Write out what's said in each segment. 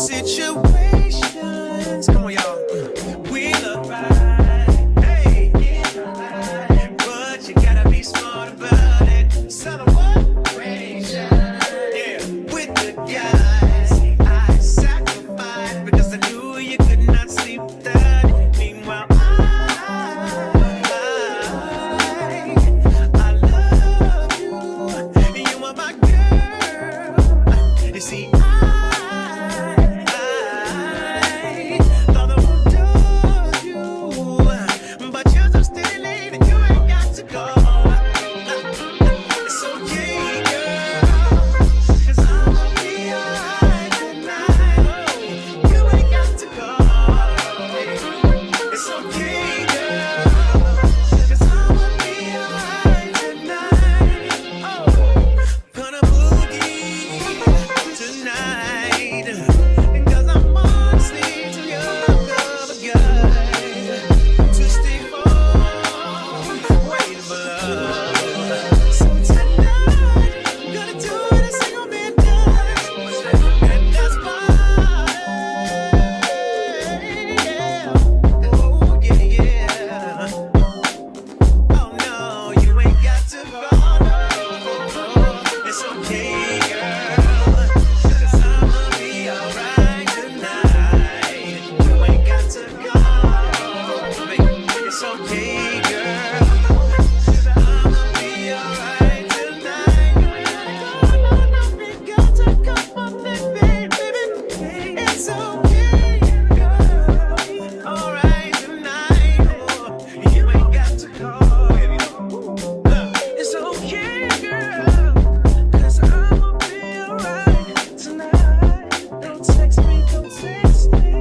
situations. Come on, y'all. We look right, hey, but you gotta be smart about it. Celebration, yeah, with the guys. I sacrificed because I knew you could not sleep without it. Meanwhile, I love you. You are my girl. You see, I thought I would love you, but you're so steady and you ain't got to go. It's okay, girl, 'cause I'ma be alright tonight. You ain't got to go. It's okay, girl, 'cause I'ma be alright tonight. Oh, gonna boogie tonight, because I'm honestly too young of a guy to stay home waiting for love. So tonight, I'm gonna do what a single man does, and that's party. Yeah. Oh, yeah. Oh no, you ain't got to go. No, it's okay, girl, 'cause I'ma be alright tonight. You ain't got to go, baby. It's okay, girl, 'cause I'ma be alright tonight. You ain't got to go, baby. It's okay, girl, alright tonight. You ain't got to go, baby. It's okay, girl, 'cause I'ma be alright tonight. Don't text me, don't text me.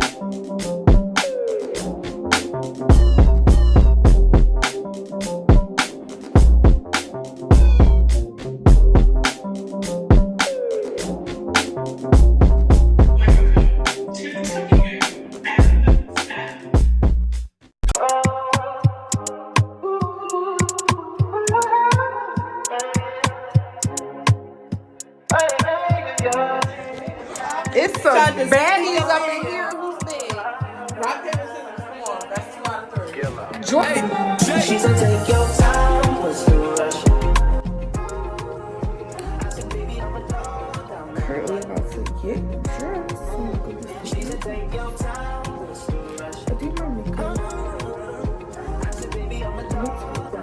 It's some baddies up in here. Who's big? Rock, paper, scissors. Come on. That's 2 out of 3. Jordan. She said, take your time, what's the rush? Currently about to get dressed. She said, take your time, what's the rush? I do my makeup. I said, baby, I'm a dog,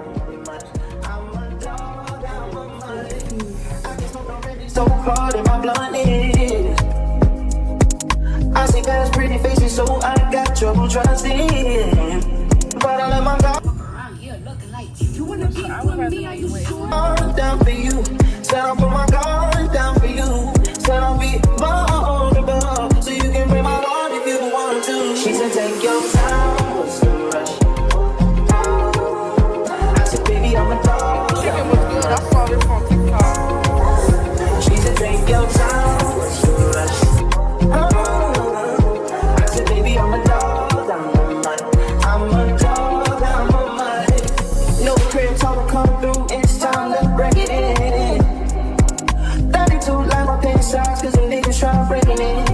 I'm a dog, I'm a money. I just hope I'm ready so hard in my blondie. I see past pretty faces, so I got trouble trusting. But I let my guard down for you. Said I'll put my guard down for you. Said I'll be vulnerable, so you can bring my heart if you want to. She said, take your time, what's the rush? I said, baby, I'm a dog. Chicken was good. I saw this on TikTok. She said, take your time, what's the rush? I said, baby, I'm a dog, I'm a mutt. I'm a dog, I'm a mutt. No crib talk will come through, it's time to break it in. 32 like my pants size, 'cause the niggas try breaking it.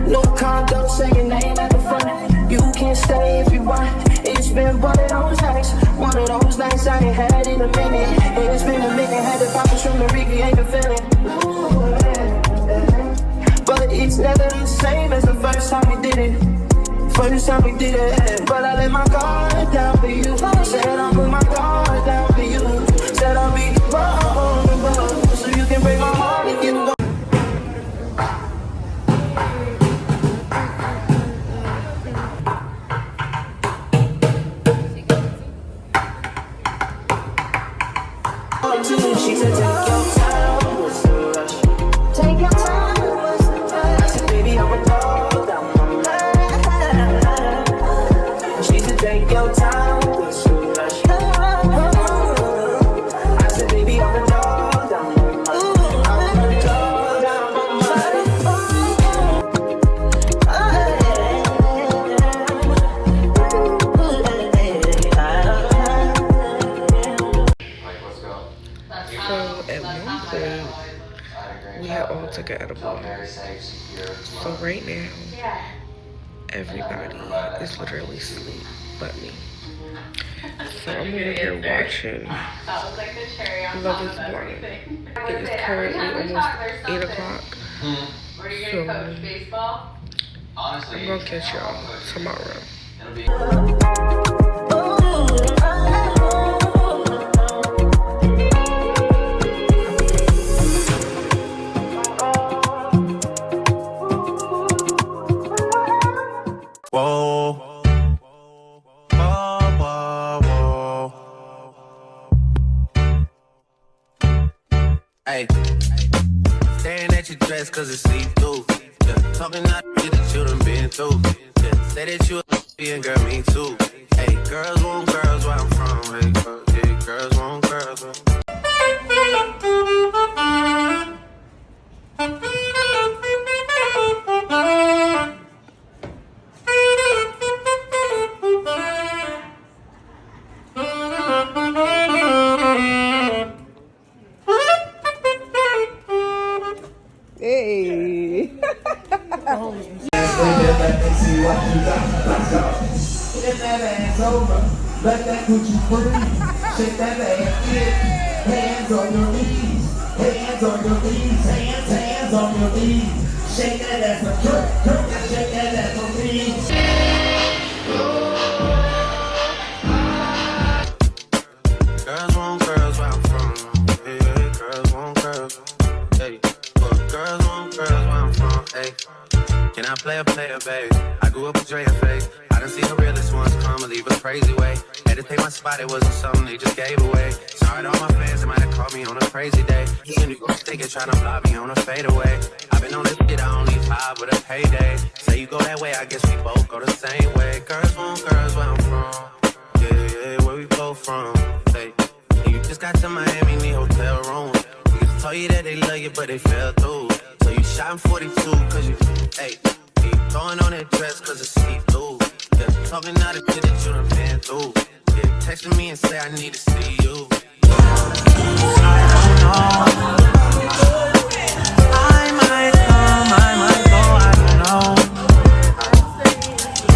No condo, say your name at the front. You can stay if you want. It's been one of those nights, one of those nights I ain't had in a minute. It's been a minute, had to pop a shrimp and recreate the feeling. Ooh, yeah. But it's never the same as the first time we did it. First time we did it. But I let my guard down for you. Said I'll put my guard down for you. Said I'll be vulnerable, so you can break my heart if you want. She said, take your time, what's the rush? Take your time, what's the rush? I said, baby, I'm a dog, I'm a man. She said, take your time, what's the rush? took an edible. So right now, everybody is literally asleep but me. So I'm over here watching Love is Blind. It is currently almost 8 o'clock. So I'm gonna catch y'all tomorrow. Whoa. Whoa, whoa, whoa. Hey. Staring at your dress cause it's see-through. Yeah. Talking out shit that you done been through. Yeah. Say that you a and girl, me too. Hey, girls want girls where I'm from. Hey, yeah, girls want girls where Hey. Get that ass over, let that Gucci free. Shake that ass in, hands on your knees, hands on your knees, hands on your knees. Shake that ass, jerk, shake that ass on me. girls want girls where I'm from. Hey, girls want girls. Hey, well, girls want girls where I'm from. Hey, can I play a player, babe? I grew up with Dre and Faith. I done seen the realest ones come and leave a crazy way. Had to take my spot, it wasn't something they just gave away. Sorry to all my fans, they might have called me on a crazy day. And you gon' stick it, tryna block me on a fadeaway. I've been on this shit, I only 5 with a payday. Say you go that way, I guess we both go the same way. Girls want girls where I'm from. Yeah, where we both from. Hey, and you just got to Miami, need hotel rooms. Niggas told you that they love you, but they fell through. So you shot in 42, cause you, hey, you throwing on that dress cause it's see-through. Yeah, talking out the shit that you done been through. Yeah, texting me and say I need to see you. I don't know. I might come, I might go, I don't know.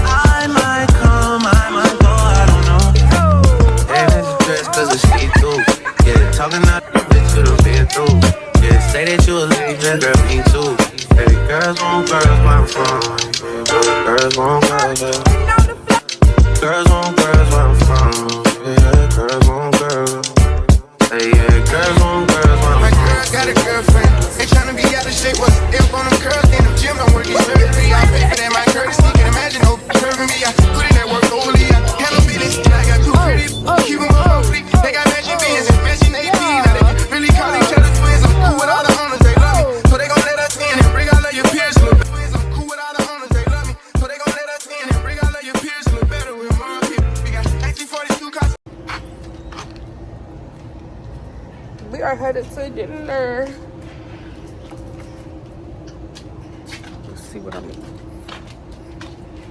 I might come, I might go, I don't know. And it's a dress cause it's see-through. Yeah, talking out the shit you done been through. Yeah, say that you a lady, girl, me too. Hey, girls want girls where I'm from. Yeah, girls want girls, yeah. Girls want girls where I'm from. Yeah, girls want girls. Hey, yeah, girls want girls where I'm from. My girl got a girlfriend. Ain't tryna be out of shape. What's the F on them curls? In the gym, I'm working surgery. I pay for that, my courtesy. Can't imagine no serving me. I put in that work overly. I handle business, and I got 2 pretty. Keep them all free. They got matching bands and matching AP. Now they really call each other twins. I'm cool with all the owners, they love me. So they gon' let us in and bring all of your peers. Look, I'm cool with all the owners, they love me. So they gon' let us in and bring all of your peers. Look better with more people. We got 1942 cars. We are headed to dinner. Let's see what I mean.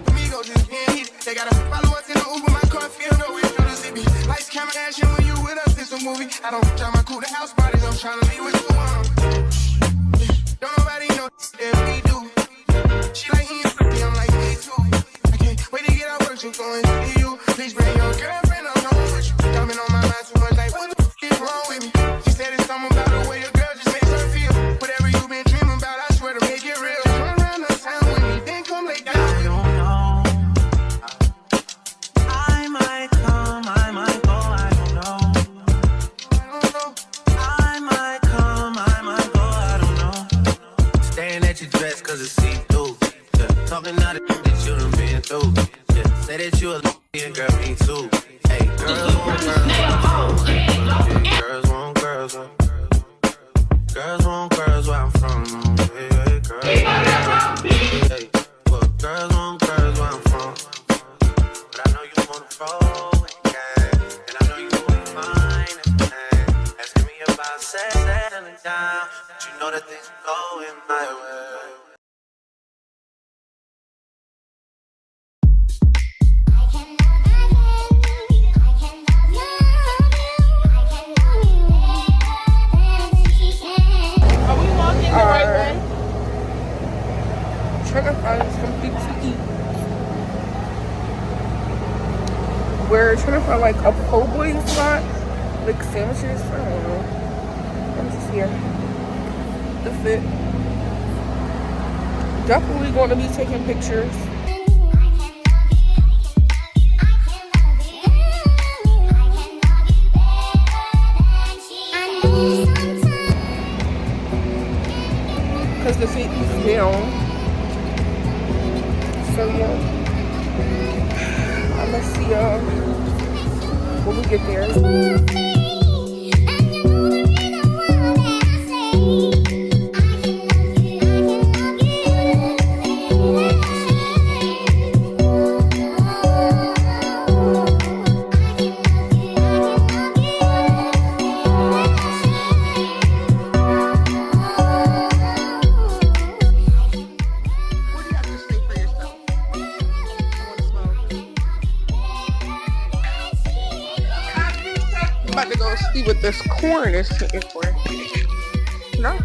Amigos is being hit. They gotta follow us in the Uber. My car feel no way through the city. Lights, camera, action. When you with us, it's a movie. I don't try my cool to house parties. I'm trying to leave with you. Don't nobody know if we do. She like he pretty, I'm like me too. I can't wait to get out work. So going to see you. Please bring your girlfriend along with you. Coming on my mind too much. Like what the f is wrong with me? She said it's something about the way your girl just makes her feel. Whatever you been dreaming about, I swear to make it real. Run around the town with me, then come lay down. I don't know. I might come, I might go, I don't know. I might come, I might go, I don't know. Staring at your dress cause it's see-through. Yeah, talking out the shit that you done been through. Yeah, say that you a and girl, me too. Hey, girls want girls. Yeah, girls want girls. Girls want girls where I'm from. Hey, girls. Hey, well, girls want girls where I'm from. But I know you wanna roll with the gang, and I know you wanna find it, man. Asking me about settling down, but you know that things are going my way. Are we walking the right way? trying to find something to eat. We're trying to find like a po' boy spot, like sandwiches. I don't know. I'm just here. The fit. Definitely going to be taking pictures. Because the fit is down. So yeah. Let's see when we get there. About to go see what this corn is sitting for. No?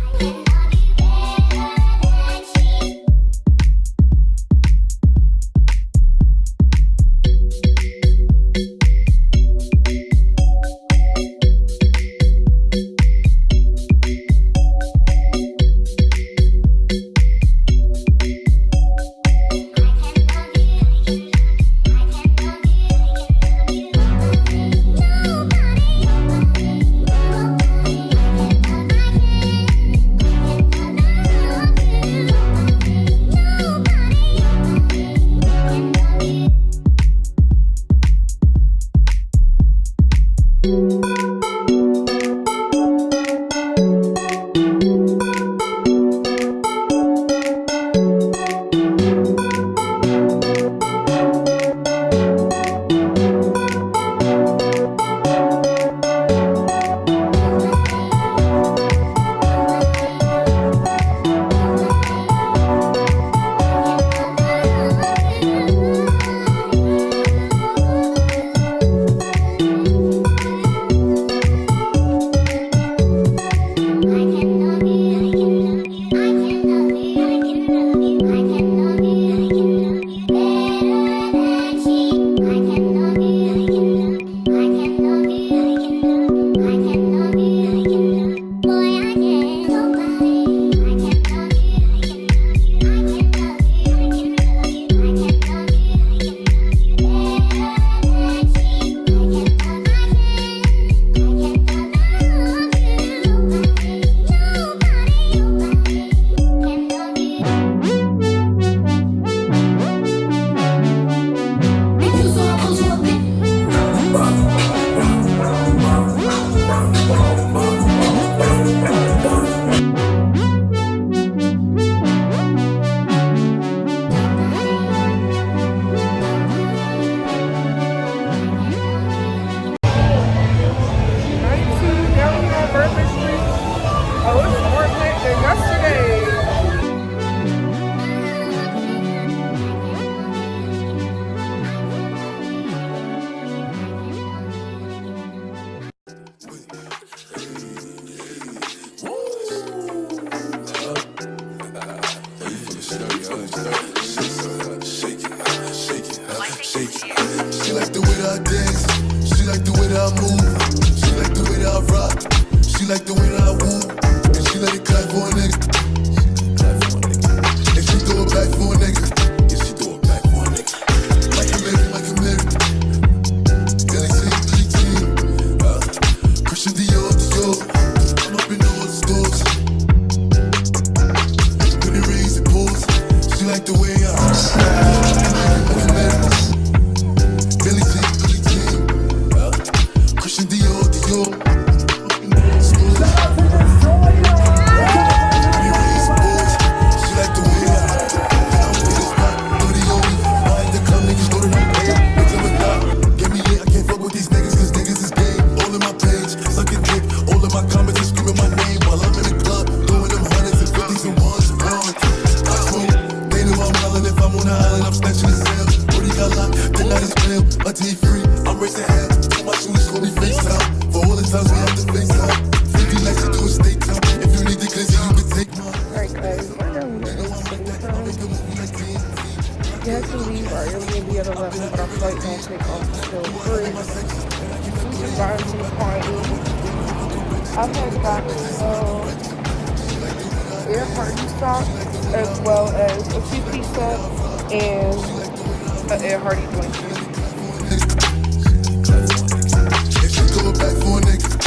She like the way that I dance. She like the way that I move. She like the way that I rock. She like the way that I woo. And she let it clap for a nigga. And she throw it back for a nigga. Yeah, she throw it back for a nigga. Like a Mary, like a Mary. Billy Jean, Billy Jean. Christian Dior, Dior. I'm up in all the stores. When it rains, it pours. She like the way I like a Mary. Billy Jean, Billy Jean. Christian Dior, Dior. I'm racing hell. Tell my shooters call me FaceTime. For all the times we have to FaceTime. 50 nights to do a state time. If you need the glizzy, you can take mine. Alright guys, we're done with this. We have to leave our Airbnb at 11, but our flight don't take off till 3. We just got into the party. I had got some Air Hardy socks as well as a 2-piece set and an Air Hardy blanket. If she coming back for a nigga.